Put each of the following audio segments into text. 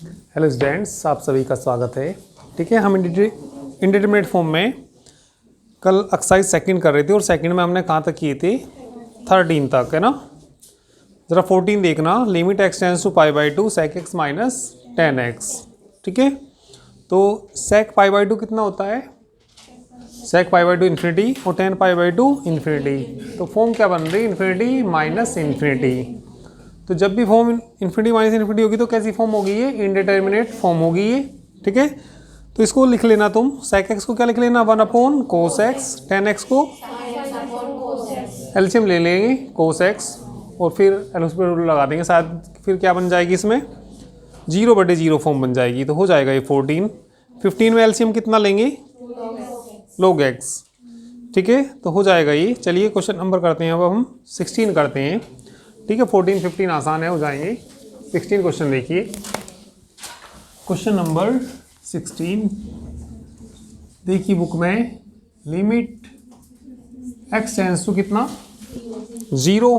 Hello students, आप सभी का स्वागत है। ठीक है, हम इंडिटरमिनेट फॉर्म में कल एक्सरसाइज सेकंड कर रहे थे और सेकंड में हमने कहाँ तक किए थे? 13 तक, है ना। ज़रा 14 देखना। Limit x tends to pi by 2 sec x minus 10x। ठीक है, तो सेक पाई बाई 2 कितना होता है? सेक पाई बाई 2 इन्फिनिटी और 10 पाई बाई 2 इन्फिनिटी। तो फॉर्म क्या बन रही है? Infinity minus infinity. तो जब भी फॉर्म इन्फिनिटी माइनस इन्फिनिटी होगी तो कैसी फॉर्म होगी? ये इनडिटर्मिनेट फॉर्म होगी ये। ठीक है, तो इसको लिख लेना तुम। सेक एक्स को क्या लिख लेना? 1 अपॉन कोस एक्स। 10x को एलसीएम ले लेंगे कोस एक्स और फिर एलसीएम लगा देंगे। शायद फिर क्या बन जाएगी इसमें? 0/0 फॉर्म बन जाएगी। तो हो जाएगा ये 14। 15 में एलसीएम कितना लेंगे? log x। ठीक है, तो हो जाएगा ये। चलिए क्वेश्चन नंबर करते हैं। अब हम 16 करते हैं। ठीक है, 14 15 आसान है, हो जाएंगे। 16 क्वेश्चन देखिए। क्वेश्चन नंबर 16 देखिए बुक में। लिमिट एक्स टेंस टू कितना? 0।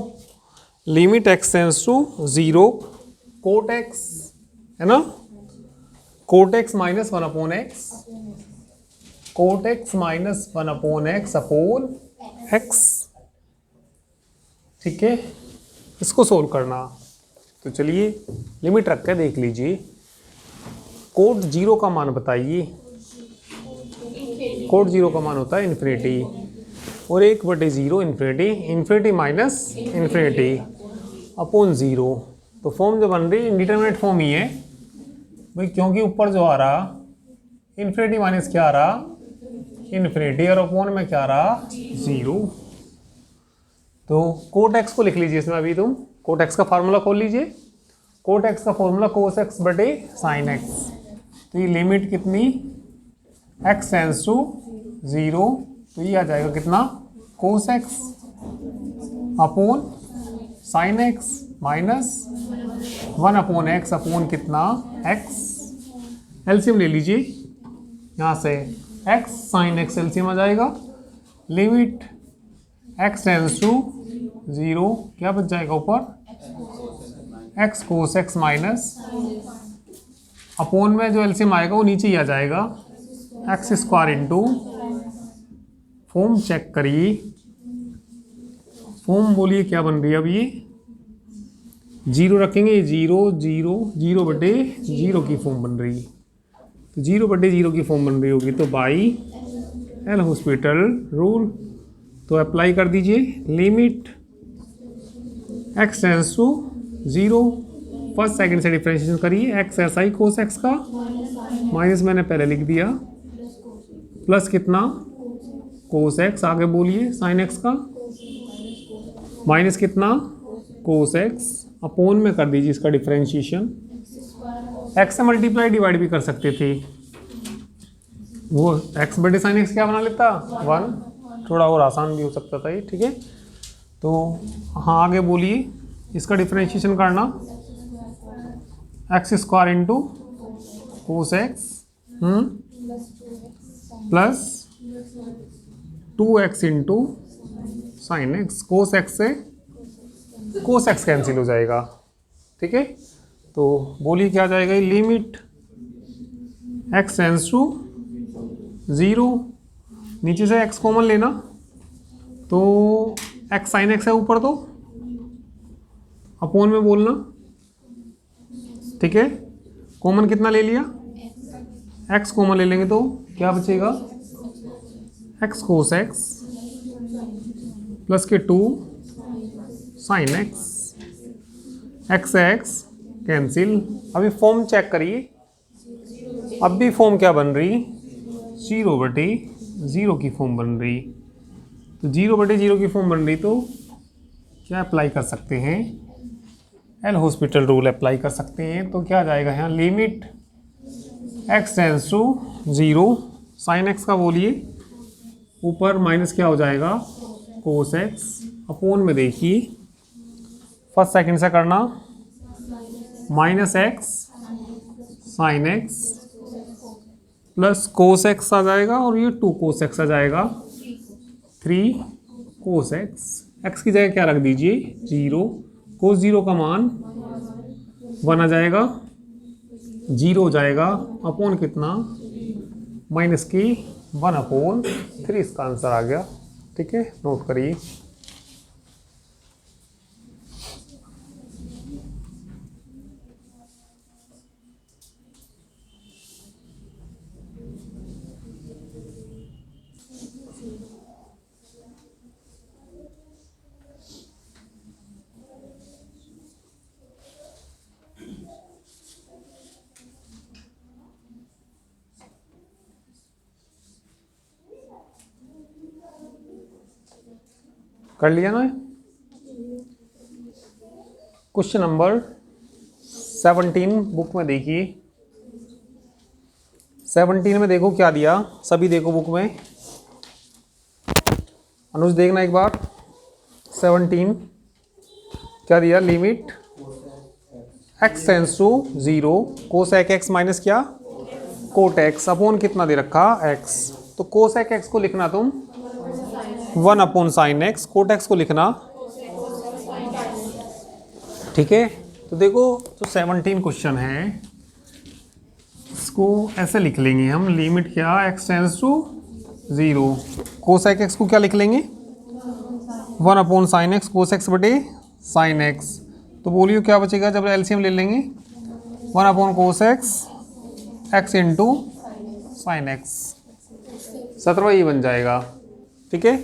Limit x tends to 0 cot x, है ना। Cot x minus 1 upon x. Cot x minus 1 upon x upon x. ठीक है, इसको सोल्व करना। तो चलिए लिमिट रख के देख लीजिए। कोट 0 का मान बताइए। कोट 0 का मान होता है इन्फिनिटी और 1/0 infinity. Infinity minus infinity upon 0। तो फॉर्म जो बन रही है इंडिटरमिनेट फॉर्म ही है भाई, क्योंकि ऊपर जो आ रहा इन्फिनिटी माइनस क्या आ रहा? इन्फिनिटी, और अपॉन में क्या आ रहा? 0। तो कोट एक्स को लिख लीजिए इसमें। अभी तुम कोट एक्स का फार्मूला खोल लीजिए। कोट एक्स का फॉर्मूला कोस एक्स बटे साइन एक्स। तो ये लिमिट कितनी? एक्स टेंस टू 0, तो ये आ जाएगा कितना? Cos x upon sine x minus 1 upon x upon कितना? एक्स। एलसीएम ले लीजिए यहाँ से। एक्स साइन एक्स एलसीएम आ जाएगा। लिमिट एक्स टेंस टू 0 क्या बच जाएगा ऊपर? X cos x minus upon में जो एलसीएम आएगा वो नीचे ही आ जाएगा। X square into form check करिए। फॉर्म बोलिए क्या बन रही है? अब ये 0 रखेंगे। 0 0 0/0 की फॉर्म बन रही है। तो 0/0 की फॉर्म बन रही होगी तो बाई एल हॉस्पिटल रूल तो अप्लाई कर दीजिए। Limit x tends to 0 first second से डिफरेंशिएशन करिए। एक्स ऐसा ही कोस एक्स का माइनस मैंने पहले लिख दिया प्लस कितना? Cos x. आगे बोलिए साइन एक्स का माइनस कितना? कोस एक्स अपॉन में कर दीजिए इसका डिफरेंशिएशन। एक्स से मल्टीप्लाई डिवाइड भी कर सकते थे। वो एक्स बटे साइन एक्स क्या बना लेता? 1। थोड़ा और आसान भी हो सकता था ये। ठीक है, तो हाँ आगे बोलिए। इसका डिफरेंशिएशन करना। X square into cos x plus 2x into sine x. Cos x से कोस एक्स कैंसिल हो जाएगा। ठीक है, तो बोलिए क्या आ जाएगा? लिमिट एक्स टेंस टू 0, नीचे से x कॉमन लेना तो x साइन एक्स है ऊपर, तो अपॉन में बोलना। ठीक है, कॉमन कितना ले लिया? x कॉमन ले लेंगे तो क्या बचेगा? x कोस एक्स प्लस के 2 साइन एक्स। x से x कैंसिल। अभी फॉर्म चेक करिए। अब भी फॉर्म क्या बन रही? 0/0 की फॉर्म बन रही। तो 0/0 की फॉर्म बन रही तो क्या अप्लाई कर सकते हैं? एल हॉस्पिटल रूल अप्लाई कर सकते हैं। तो क्या आ जाएगा यहाँ? Limit x tends to 0 sine x का बोलिए ऊपर माइनस क्या हो जाएगा? कोस एक्स अपॉन में देखिए फर्स्ट सेकंड से करना minus x sine x plus cos x आ जाएगा और ये 2 कोस एक्स आ जाएगा। 3 कोस एक्स। एक्स की जगह क्या रख दीजिए? 0। कोस 0 का मान 1 आ जाएगा। जीरो हो जाएगा अपॉन कितना, माइनस की 1/3 इसका आंसर आ गया। ठीक है, नोट करिए। कर लिया ना। क्वेश्चन नंबर 17 बुक में देखिए। 17 में देखो क्या दिया, सभी देखो बुक में। अनुज देखना एक बार। 17 क्या दिया, limit x tends to 0 cosec x minus क्या, कोट x अपॉन कितना दे रखा x। तो कोसेक x को लिखना तुम 1/sin x, कोट x को लिखना। ठीक है, तो देखो जो 17 क्वेश्चन है इसको ऐसे लिख लेंगे हम, लिमिट क्या x tends to 0 cosec x को क्या लिख लेंगे 1/sin x कोस x बटे sin x। तो बोलियो क्या बचेगा जब एलसीएम ले लेंगे 1/cos x x into sine x, 17 ये बन जाएगा। ठीक है,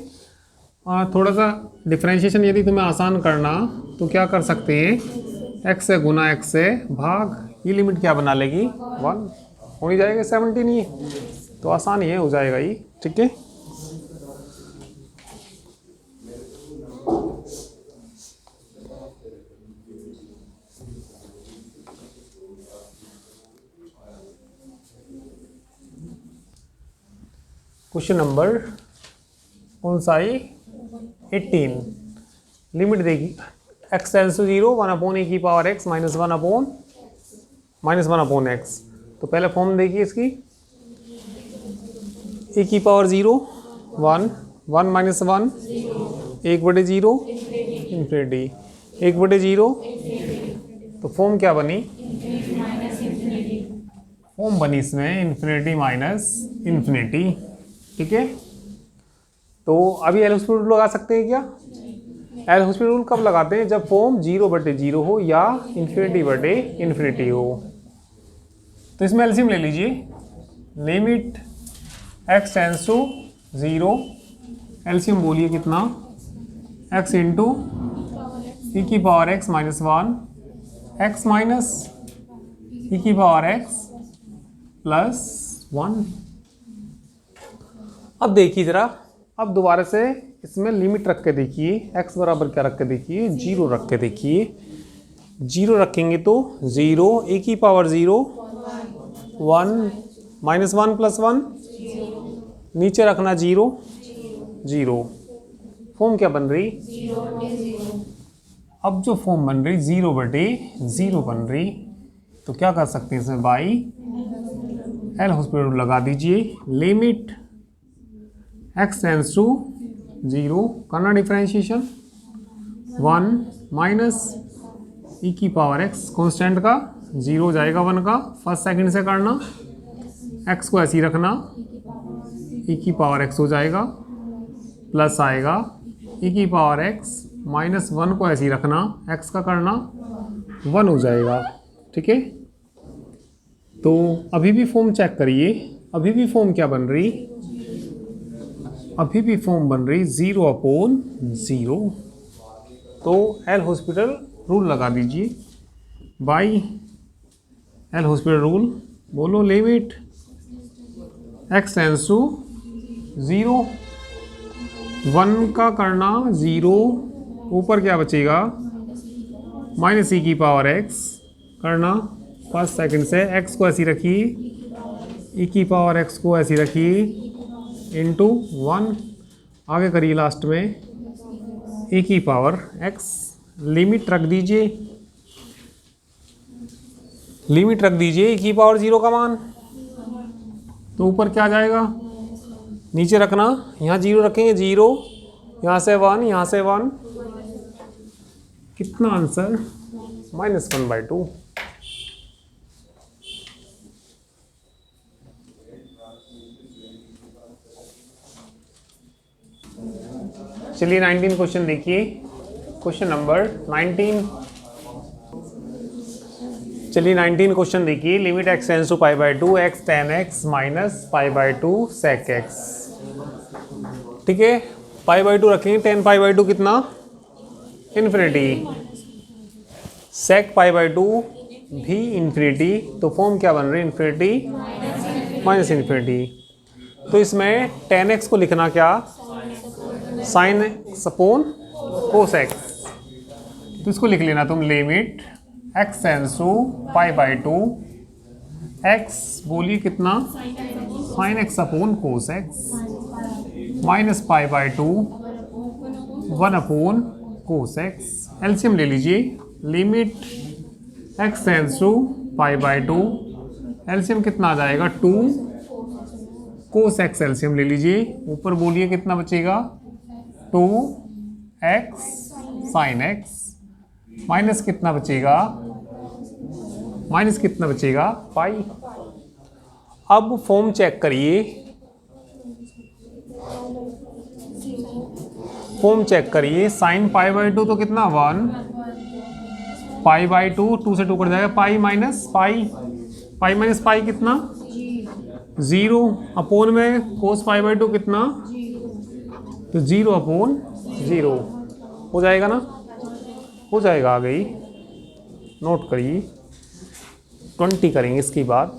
थोड़ा सा डिफ्रेंशिएशन यदि तुम्हें आसान करना तो क्या कर सकते हैं, x से गुना x से भाग, ये लिमिट क्या बना लेगी 1 हो ही जाएगा 17 ये, तो आसान ही है, हो जाएगा ये। ठीक है, क्वेश्चन नंबर कौन सा है 18, लिमिट देखी x tends to 0 1/e⁻x -1/x। तो पहले फॉर्म देखिए इसकी, e⁻0 1 1 माइनस 1 1/0 इन्फिनिटी 1/0। तो फॉर्म क्या बनी, फॉर्म बनी इसमें इन्फिनिटी माइनस इन्फिनिटी। ठीक है, तो अभी एल हॉस्पिटल रूल लगा सकते हैं क्या, एल हॉस्पिटल रूल कब लगाते हैं, जब फॉर्म 0/0 हो या इन्फिनिटी हो। तो इसमें एलसीएम ले लीजिए, limit x tends to 0, LCM बोलिए कितना x into e⁻x -1 x minus e⁻x +1। अब देखिए जरा, अब दोबारा से इसमें लिमिट रख के देखिए, x बराबर क्या रख के देखिए 0 रख के देखिए। 0 रखेंगे तो 0 e⁻0 1 -1 +1 नीचे रखना 0 0, फॉर्म क्या बन रही, अब जो फॉर्म बन रही 0/0 बन रही, तो क्या कर सकते हैं इसमें बाई एल हॉस्पिटल लगा दीजिए, लिमिट x टेंस टू 0 करना डिफ्रेंशिएशन 1 माइनस e⁻x कॉन्स्टेंट का 0 हो जाएगा 1 का, फर्स्ट सेकंड से करना, x को ऐसे ही रखना e⁻x हो जाएगा, प्लस आएगा e⁻x -1 को ऐसे ही रखना, x का करना 1 हो जाएगा। ठीक है, तो अभी भी फॉर्म चेक करिए, अभी भी फॉर्म क्या बन रही, अभी भी फॉर्म बन रही 0/0। तो एल हॉस्पिटल रूल लगा दीजिए, बाई एल हॉस्पिटल रूल बोलो, लिमिट x टेंस टू 0 1 का करना 0, ऊपर क्या बचेगा -e⁻x करना, फर्स्ट सेकंड से x को ऐसी रखिए, e⁻x को ऐसी रखिए इंटू 1, आगे करिए लास्ट में e⁻x, लिमिट रख दीजिए, लिमिट रख दीजिए e⁻0 का मान, तो ऊपर क्या आ जाएगा, नीचे रखना, यहाँ 0 रखेंगे 0, यहाँ से 1, यहाँ से 1, कितना आंसर -1/2। चलिए 19 क्वेश्चन देखिए, क्वेश्चन नंबर 19। चलिए 19 क्वेश्चन देखिए, limit x tends to pi by two x tan x minus pi by two sec x। ठीक है, पाई बाई टू रखेंगे, tan पाई बाई टू कितना, infinity, sec pi by two भी infinity, तो form क्या बन रही है, इन्फिनिटी माइनस इन्फिनिटी। तो इसमें tan x को लिखना क्या, sin x upon cos x। तो इसको लिख लेना तुम, limit x tends to pi by two x, बोलिए कितना, sin x upon cos x minus pi by two 1 upon cos x। LCM ले लीजिए, limit x tends to pi by two, LCM कितना आ जाएगा 2 cos x, एलसीएम ले लीजिए, ऊपर बोलिए कितना बचेगा 2x sin x, माइनस कितना बचेगा, माइनस कितना बचेगा पाई। अब फॉर्म चेक करिए, फॉर्म चेक करिए, साइन पाई बाई टू तो कितना 1, पाई बाई टू 2 से 2 कट जाएगा, pi minus pi, pi minus pi कितना 0, अपोन में कोस पाई बाई टू कितना, तो 0 अपॉन 0 हो जाएगा ना, हो जाएगा, आ गई, नोट करिए। 20 करेंगे इसकी बात।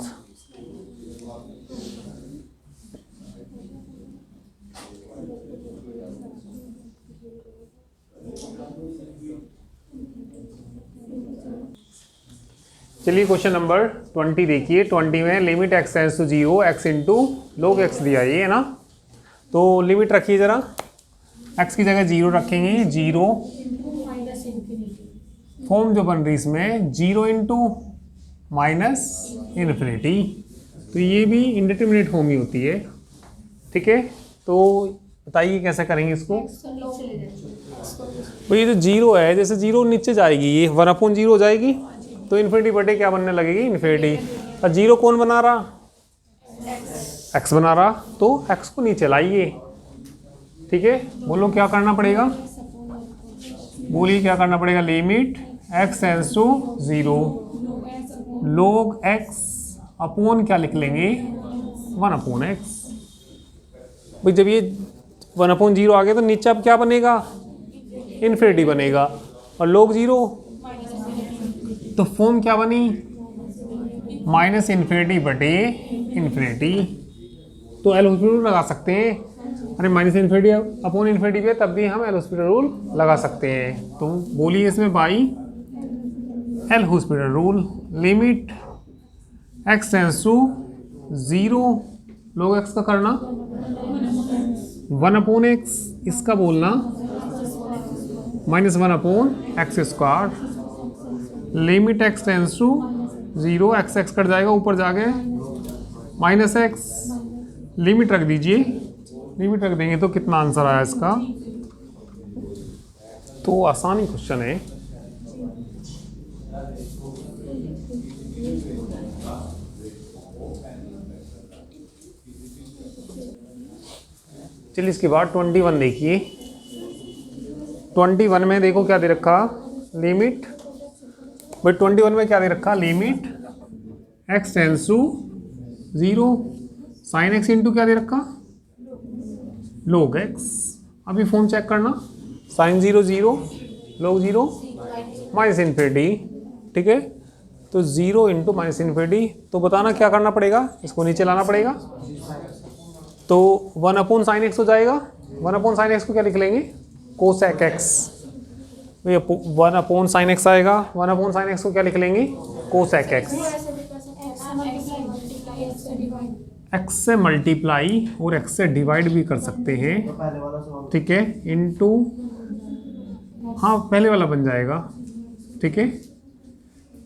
चलिए क्वेश्चन नंबर 20 देखिए, 20 में limit x tends to 0 x into log x दिया है ना, तो लिमिट रखिए जरा, x की जगह 0 रखेंगे, 0 फॉर्म जो बन रही इसमें 0 इंटू माइनस इन्फिनिटी, तो ये भी इंडिटरमिनेट फॉर्म ही होती है। ठीक है, तो बताइए कैसे करेंगे इसको। तो ये जो 0 है, जैसे 0 नीचे जाएगी ये 1 अपॉन 0 हो जाएगी, तो इन्फिनिटी बटे क्या बनने लगेगी, इन्फिनिटी। और 0 कौन बना रहा, x बना रहा, तो x को नीचे लाइए। ठीक है, बोलो क्या करना पड़ेगा, बोलिए क्या करना पड़ेगा, limit x tends to 0 log x upon क्या लिख लेंगे 1 अपॉन x। भाई जब ये 1 अपॉन 0 आ गया तो नीचे अब क्या बनेगा, इन्फिनिटी बनेगा, और log 0 तो फॉर्म क्या बनी, माइनस इन्फिनिटी बटे इन्फिनिटी। तो एल हॉस्पिटल रूल लगा सकते हैं, अरे माइनस इन्फिनिटी अपॉन इन्फिनिटी पे तब भी हम एल हॉस्पिटल रूल लगा सकते हैं। तो बोलिए इसमें by L'Hospital rule, limit x tends to 0 log x का करना 1 अपॉन x, इसका बोलना minus 1 upon x square, limit x tends to 0 x x cut जाएगा ऊपर जाके माइनस x, लिमिट रख दीजिए, लिमिट रख देंगे तो कितना आंसर आया इसका। तो आसानी क्वेश्चन है। चलिए इसके बाद 21 देखिए, 21 में देखो क्या दे रखा, लिमिट, बट 21 में क्या दे रखा, limit x tends to 0 sine x into क्या दे रखा, log x। अभी फॉर्म चेक करना, साइन 0 0 log 0 माइनस इन्फिनिटी। ठीक है, तो 0 इंटू माइनस इन्फिनिटी, तो बताना क्या करना पड़ेगा, इसको नीचे लाना पड़ेगा, तो 1 अपॉन साइन एक्स हो जाएगा, 1 अपॉन साइन एक्स को क्या लिख लेंगे, cosec x. 1 upon sine x आएगा, 1 अपॉन साइन एक्स को क्या लिख लेंगे, कोसेक एक्स। एक्स से मल्टीप्लाई और एक्स से डिवाइड भी कर सकते हैं। ठीक है, इनटू, हाँ पहले वाला बन जाएगा। ठीक है,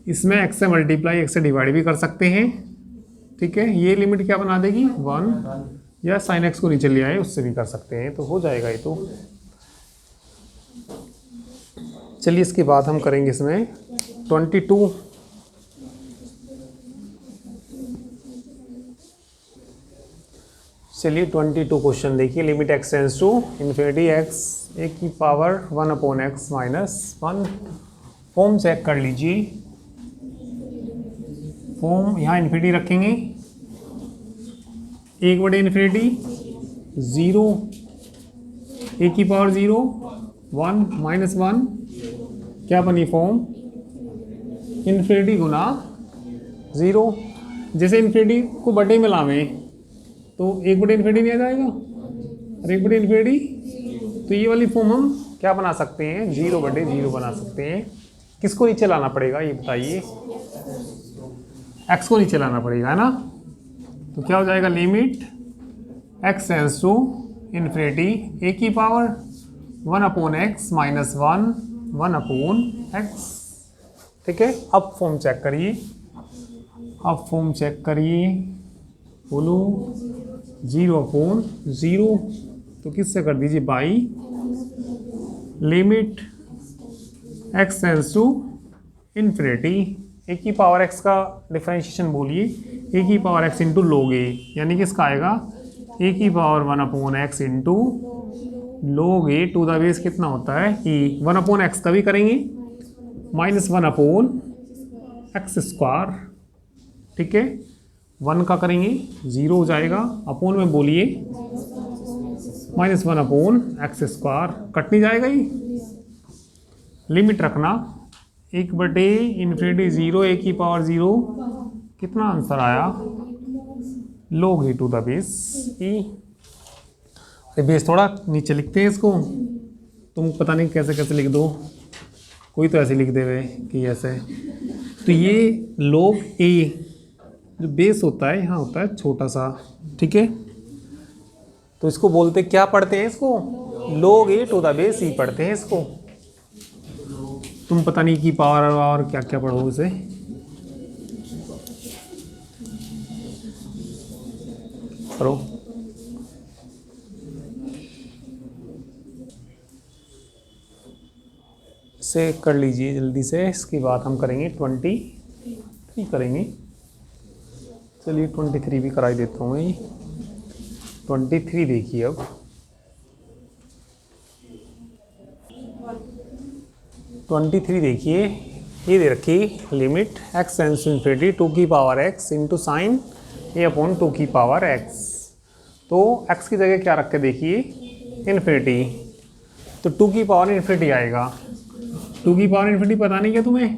इसमें एक्स से मल्टीप्लाई एक्स से डिवाइड भी कर सकते हैं। ठीक है, ये लिमिट क्या बना देगी 1, या साइन एक्स को नीचे ले आए उससे भी कर सकते हैं, तो हो जाएगा ये तो। चलिए इसके बाद हम करेंगे इसमें 22। चलिए 22 क्वेश्चन देखिए, limit x tends to infinity x a की power 1/x minus 1। Form check कर लीजिए, फॉर्म यहाँ इन्फिनिटी रखेंगे, 1/∞, 0, ए की पावर 0, 1 माइनस 1, क्या बनी फॉर्म, इन्फिनिटी गुना 0। जैसे इन्फिनिटी को बटे में लावें तो 1/∞ नहीं आ जाएगा, और 1/∞, तो ये वाली फॉर्म हम क्या बना सकते हैं, 0/0 बना सकते हैं। किसको नीचे लाना पड़ेगा ये बताइए, x को नीचे लाना पड़ेगा, है ना। तो क्या हो जाएगा, limit x tends to infinity, a की पावर 1/x माइनस 1, 1/x। ठीक है, अब फॉर्म चेक करिए, अब फॉर्म चेक करिए, बोलो 0/0, तो किससे कर दीजिए, by limit x tends to infinity, a की पावर x का डिफरेंशिएशन बोलिए, ए की power x into log a, यानी कि इसका आएगा ए की power 1/x into log a to the base कितना होता है e, 1/x का भी करेंगे, माइनस 1/x स्क्वायर। ठीक है, 1 का करेंगे 0 हो जाएगा, अपोन में बोलिए माइनस 1/x स्क्वायर, कट नहीं जाएगा ये। लिमिट रखना 1/∞, 0, ए की पावर 0, कितना आंसर आया, log a to the base e। अरे बेस थोड़ा नीचे लिखते हैं इसको, तुम पता नहीं कैसे कैसे लिख दो, कोई तो ऐसे लिख दे वे कि ऐसे। तो ये log a जो बेस होता है यहाँ होता है छोटा सा, ठीक है, तो इसको बोलते क्या पढ़ते हैं, इसको log a to the base e पढ़ते हैं इसको। तुम पता नहीं की पावर और क्या क्या पढ़ो इसे। करो, इसे कर लीजिए जल्दी से, इसके बाद हम करेंगे 23 करेंगे। चलिए 23 भी कराई देता हूँ मैं। 23 देखिए, अब 23 देखिए, ये दे रखी limit x tends to infinity 2 की power x into sine a upon 2 की पावर x। तो x की जगह क्या रख के देखिए, इन्फिनिटी, तो 2 की पावर इन्फिनिटी आएगा। 2 की पावर इन्फिनिटी पता नहीं क्या तुम्हें,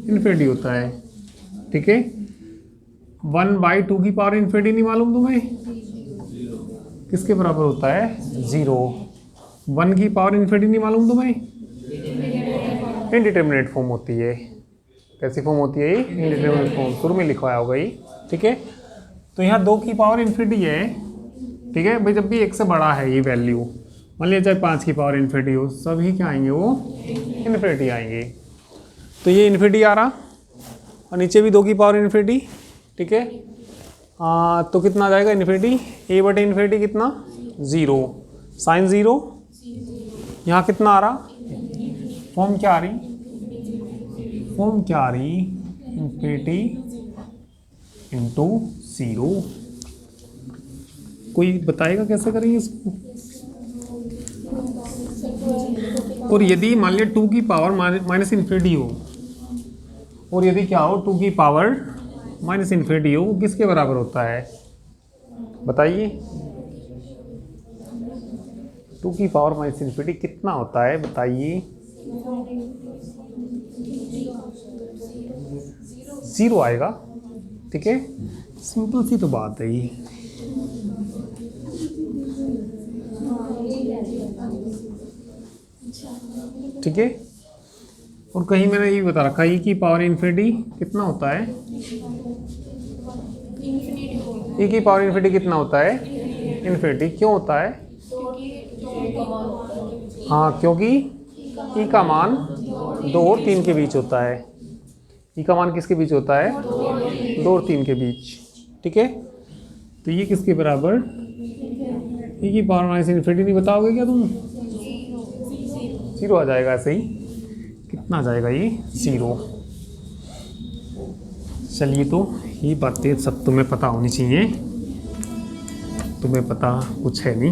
इन्फिनिटी होता है। ठीक है, 1/2 की पावर इन्फिनिटी नहीं मालूम तुम्हें, किसके बराबर होता है, 0। 1 की पावर इन्फिनिटी नहीं मालूम तुम्हें, इनडिटर्मिनेट फॉर्म होती है। कैसी फॉर्म होती है, इनडिटर्मिनेट फॉर्म, शुरू में लिखवाया होगा ये। ठीक है, तो यहाँ 2 की पावर इन्फिनिटी है। ठीक है भाई, जब भी 1 से बड़ा है ये वैल्यू, मान लिया चाहे 5 की पावर इन्फिनिटी हो, सभी क्या आएंगे, वो इन्फिनिटी आएंगे। तो ये इन्फिनिटी आ रहा, और नीचे भी 2 की पावर इन्फिनिटी। ठीक है, तो कितना आ जाएगा इन्फिनिटी, a/∞ कितना, 0, साइन 0, यहाँ कितना आ रहा, फॉर्म क्या आ रही, फॉर्म क्या आ रही, इन्फिनिटी इंटू 0। कोई बताएगा कैसे करेंगे इसको। और यदि मान लिया 2 की पावर माइनस इन्फिनिटी हो, और यदि क्या हो 2 की पावर माइनस इन्फिनिटी हो, किसके बराबर होता है बताइए, 2 की पावर माइनस इन्फिनिटी कितना होता है बताइए, 0 आएगा। ठीक है, सिंपल सी तो बात है ये। ठीक है, और कहीं मैंने ये बता रखा है, e की पावर इन्फिनिटी कितना होता है, e की पावर इन्फिनिटी कितना होता है, इन्फिनिटी। क्यों होता है, हाँ क्योंकि e का मान 2 और 3 के बीच होता है। e का मान किसके बीच होता है, 2 और 3 के बीच। ठीक है, तो ये किसके बराबर, e की पावर माइनस इन्फिनिटी नहीं बताओगे क्या तुम, 0 आ जाएगा ऐसे ही। कितना आ जाएगा ये, 0। चलिए, तो ये बातें सब तुम्हें पता होनी चाहिए, तुम्हें पता कुछ है नहीं।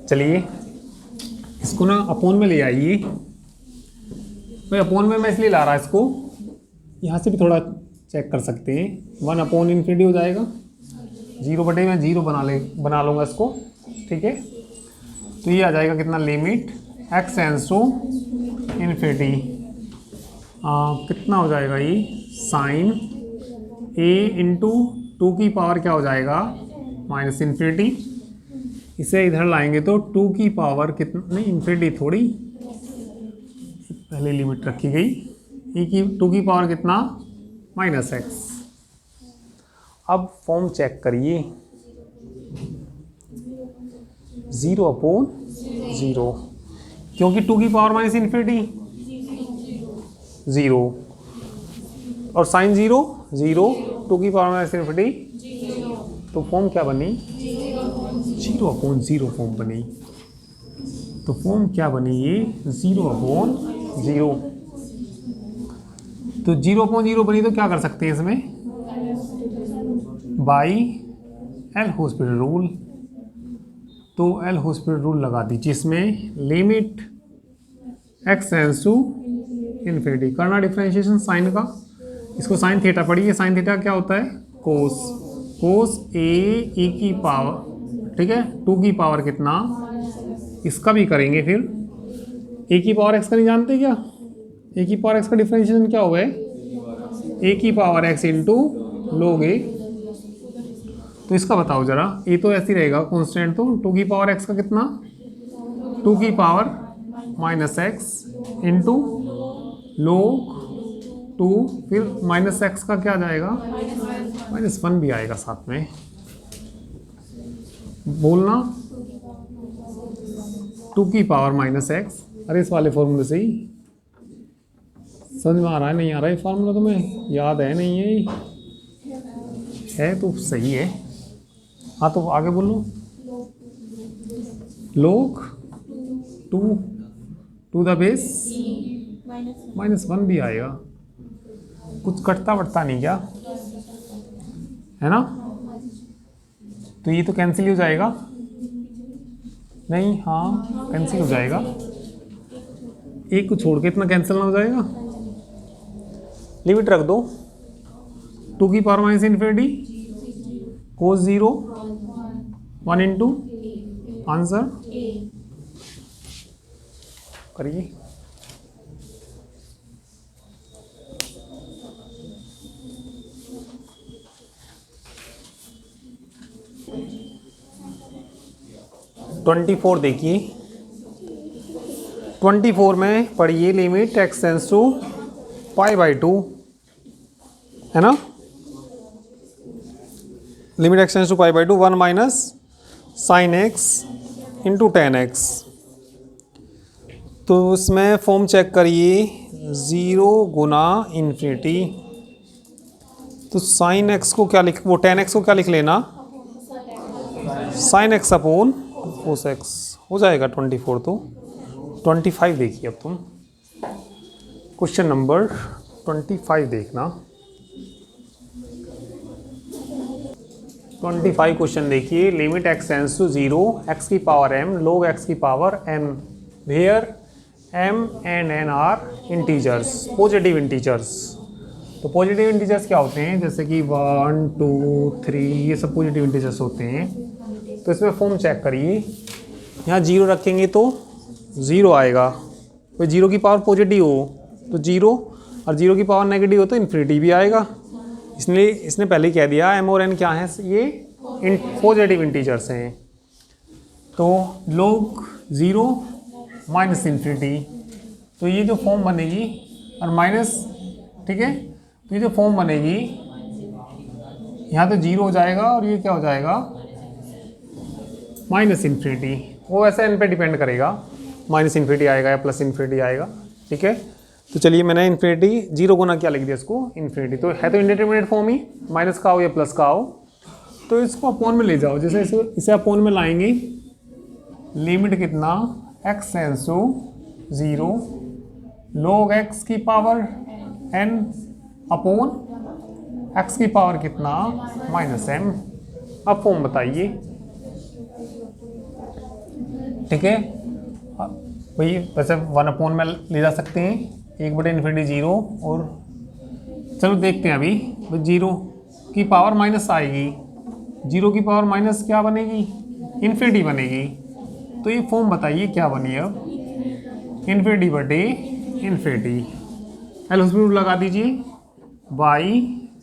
चलिए इसको ना अपोन में ले आइए भाई। अपोन में मैं इसलिए ला रहा इसको, यहाँ से भी थोड़ा चेक कर सकते हैं। 1 अपॉन इन्फिनिटी हो जाएगा, 0 बटे मैं 0 बना लूँगा इसको, ठीक है। तो ये आ जाएगा कितना, limit x tends to infinity, कितना हो जाएगा ये, साइन a इंटू 2 की पावर क्या हो जाएगा, माइनस इन्फिनिटी। इसे इधर लाएंगे तो 2 की पावर कितना, नहीं इन्फिनिटी थोड़ी, पहले लिमिट रखी गई, e की 2 की पावर कितना, माइनस एक्स। अब फॉर्म चेक करिए, 0 अपॉन 0, क्योंकि 2 की पावर माइनस इन्फिनिटी 0 और साइन 0 0, 2 की पावर माइनस इन्फिनिटी, तो फॉर्म क्या बनी, 0 अपॉन 0 फॉर्म बनी। तो फॉर्म क्या बनी ये, 0 अपॉन 0। तो 0 अपॉन 0 बनी तो क्या कर सकते हैं इसमें, बाई एल हॉस्पिटल रूल। तो एल हॉस्पिटल रूल लगा दीजिए इसमें, limit x tends to infinity, करना डिफरेंशिएशन साइन का। इसको साइन थीटा पढ़िए, साइन थीटा क्या होता है, कोस ए e की पावर, ठीक है, 2 की पावर कितना, इसका भी करेंगे फिर, a की पावर x का नहीं जानते क्या, a की पावर x का डिफरेंशिएशन क्या हुआ है, a की power x into log a। तो इसका बताओ जरा, a तो ऐसे ही रहेगा कांस्टेंट, तो 2 की पावर x का कितना, 2 की power minus x into log 2, फिर माइनस एक्स का क्या जाएगा, -1 भी आएगा साथ में, बोलना 2 की पावर माइनस एक्स। अरे इस वाले फॉर्मूले से ही समझ में आ रहा है, नहीं आ रहा है फॉर्मूला तुम्हें, याद है नहीं है तो सही है। हाँ तो आगे बोलो, log 2 टू द बेस -1 भी आएगा, कुछ कटता वटता नहीं क्या, है ना। तो ये तो कैंसिल हो जाएगा, नहीं हाँ कैंसिल हो जाएगा, एक को छोड़ के इतना कैंसिल ना हो जाएगा। लिमिट रख दो, 2 की पावर माइनस इन्फिनिटी, कोस 0 1 इंटू आंसर करिए। ट्वेंटी 24 देखिए, 24 में पढ़िए, लिमिट x टेंड्स टू π/2, है ना, limit x tends to π/2, 1 minus sine x into tan x. तो उसमें फॉर्म चेक करिए, 0 गुना इन्फिनिटी, तो साइन x को क्या लिख, वो टेन एक्स को क्या लिख लेना, sine x upon cos x हो जाएगा 24। तो 25 देखिए, अब तुम क्वेश्चन नंबर 25 देखना, 25 क्वेश्चन देखिए, limit x tends to 0, x की पावर m log x की power n, where m and n are integers, positive integers. तो पॉजिटिव इंटीजर्स क्या होते हैं, जैसे कि 1 2 3, ये सब पॉजिटिव इंटीजर्स होते हैं। तो इसमें फॉर्म चेक करिए, यहाँ 0 रखेंगे तो 0 आएगा, कोई 0 की पावर पॉजिटिव हो तो 0, और 0 की पावर नेगेटिव हो तो इन्फिनिटी भी आएगा। इसने पहले कह दिया m और n क्या है, ये पॉजिटिव इंटीजर्स हैं। तो log 0 माइनस इन्फिनिटी, तो ये जो फॉर्म बनेगी, और माइनस, ठीक है, तो ये जो फॉर्म बनेगी, यहाँ तो 0 हो जाएगा और ये क्या हो जाएगा, माइनस इन्फिनिटी। वो वैसे n पे डिपेंड करेगा, माइनस इन्फिनिटी आएगा या प्लस इन्फिनिटी आएगा, ठीक है। तो चलिए मैंने इन्फिनिटी 0 गुना क्या लिख दिया इसको, इन्फिनिटी, तो है तो इंडिटरमिनेट फॉर्म ही, माइनस का हो या प्लस का हो, तो इसको अपोन में ले जाओ। जैसे इसे अपोन में लाएंगे, लिमिट कितना, x tends to 0 log x की पावर n अपोन x की पावर कितना, -m। अब फॉर्म बताइए, ठीक है भाई, वैसे 1 में ले जा सकते हैं, 1/∞ 0, और चलो देखते हैं अभी भाई 0 की पावर माइनस आएगी, 0 की पावर माइनस क्या बनेगी, इन्फिनिटी बनेगी। तो ये फॉर्म बताइए क्या बनी अब, ∞/∞। एल हॉस्पिटल रूल लगा दीजिए, by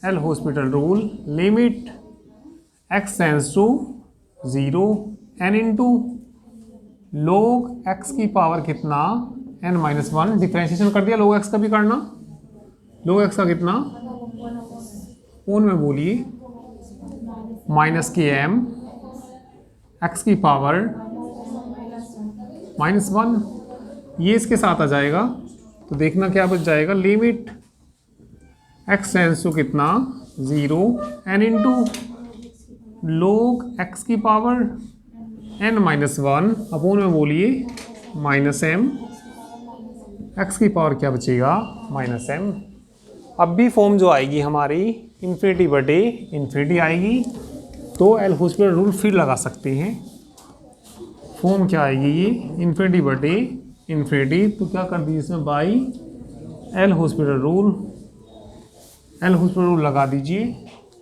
L'Hospital rule limit x tends to 0 n into log x की पावर कितना n-1। डिफ्रेंशिएशन कर दिया, log x का भी करना, log x का कितना ओन में बोलिए -km x की पावर -1, ये इसके साथ आ जाएगा। तो देखना क्या बच जाएगा, लिमिट x टेंड्स टू कितना 0 n इंटू log x की पावर n-1 अपोन में बोलिए -m, x की पावर क्या बचेगा -m। अब भी फॉर्म जो आएगी हमारी ∞/∞ आएगी, तो एल हॉस्पिटल रूल फिर लगा सकते हैं। फॉर्म क्या आएगी ये ∞/∞, तो क्या कर दीजिए इसमें बाई एल हॉस्पिटल रूल लगा दीजिए।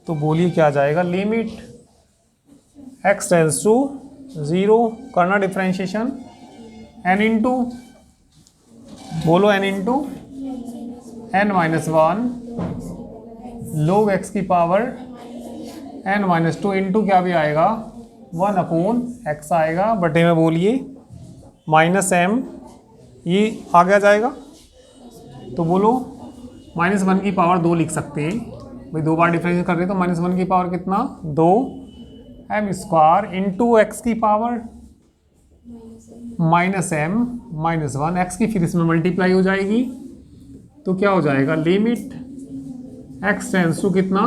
तो बोलिए क्या आ जाएगा, लिमिट x टेंड्स टू 0 करना डिफ्रेंशिएशन n इंटू बोलो n into n-1 log x की पावर n-2 इंटू क्या भी आएगा 1/x आएगा, बटे में बोलिए -m, ये आगे आ जाएगा। तो बोलो -1 की पावर 2 लिख सकते हैं भाई, 2 बार डिफ्रेंशिएट कर रहे तो -1 की पावर कितना 2 m² इंटू x की पावर -m-1, x की फिर इसमें मल्टीप्लाई हो जाएगी। तो क्या हो जाएगा, लिमिट x टेंड्स टू कितना,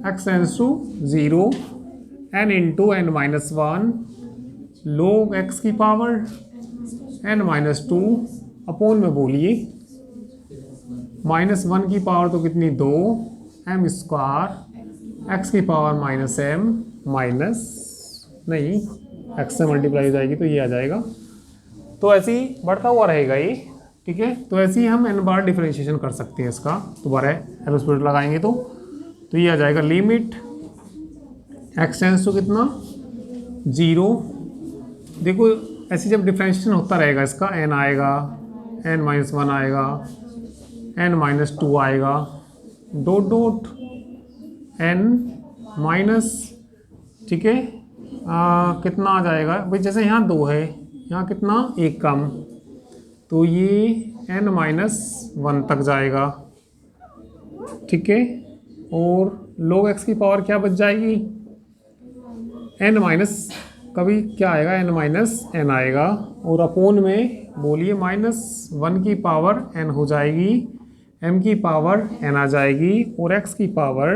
x tends to 0 n into n-1 log x की पावर n-2 अपोन में बोलिए -1 की पावर तो कितनी 2 m² x की पावर -m नहीं x से मल्टीप्लाई हो जाएगी तो ये आ जाएगा। तो ऐसे ही बढ़ता हुआ रहेगा ये, ठीक है। तो ऐसे ही हम n बार डिफरेंशिएशन कर सकते हैं इसका। दोबारा एल हॉस्पिटल लगाएंगे तो ये आ जाएगा लिमिट x टेंड्स टू कितना 0। देखो ऐसे जब डिफरेंशिएशन होता रहेगा इसका, n आएगा n-1 आएगा n-2 आएगा डॉट n-, ठीक है, कितना आ जाएगा भाई, जैसे यहाँ 2 है, यहाँ कितना 1 कम, तो ये n-1 तक जाएगा, ठीक है। और log x की पावर क्या बच जाएगी n- कभी क्या आएगा n-n आएगा, और अपोन में बोलिए -1 की पावर n हो जाएगी, m की पावर n आ जाएगी और x की पावर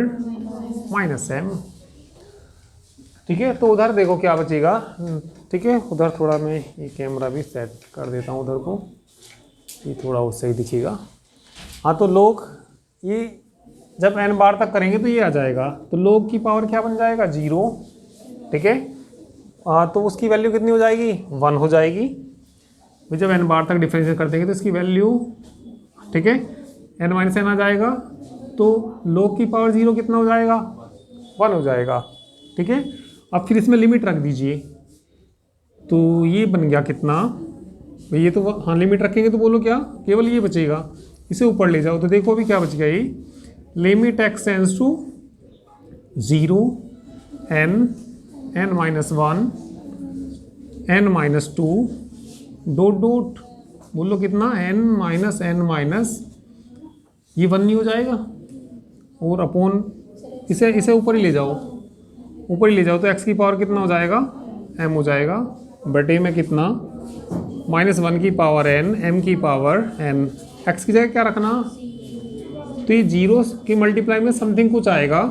-m, ठीक है। तो उधर देखो क्या बचेगा, ठीक है। उधर थोड़ा मैं ये कैमरा भी सेट कर देता हूँ उधर को, ये थोड़ा उससे ही दिखेगा। हाँ, तो log ये जब n बार तक करेंगे तो ये आ जाएगा, तो log की पावर क्या बन जाएगा 0, ठीक है। तो उसकी वैल्यू कितनी हो जाएगी 1 हो जाएगी। जब n बार तक डिफरेंशिएट कर देंगे तो इसकी वैल्यू, ठीक है, n-n आ जाएगा, तो log की पावर 0 कितना हो जाएगा 1 हो जाएगा, ठीक है। अब फिर इसमें लिमिट रख दीजिए, तो ये बन गया कितना भाई, ये तो हाँ लिमिट रखेंगे तो बोलो क्या, केवल ये बचेगा, इसे ऊपर ले जाओ तो देखो अभी क्या बच गया, ये limit x tends to 0 n-1 n-2 dot बोलो कितना n-n-, ये 1 नहीं हो जाएगा, और अपोन इसे ऊपर ही ले जाओ, ऊपर ही ले जाओ तो x की पावर कितना हो जाएगा m हो जाएगा, बटे में कितना -1 की पावर n, m की पावर n, x की जगह क्या रखना, तो ये 0 की मल्टीप्लाई में समथिंग कुछ आएगा,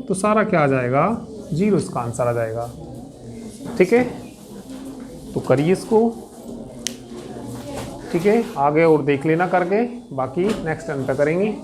तो सारा क्या आ जाएगा 0, इसका आंसर आ जाएगा, ठीक है। तो करिए इसको, ठीक है, आगे और देख लेना करके, बाकी नेक्स्ट टर्न पे करेंगे।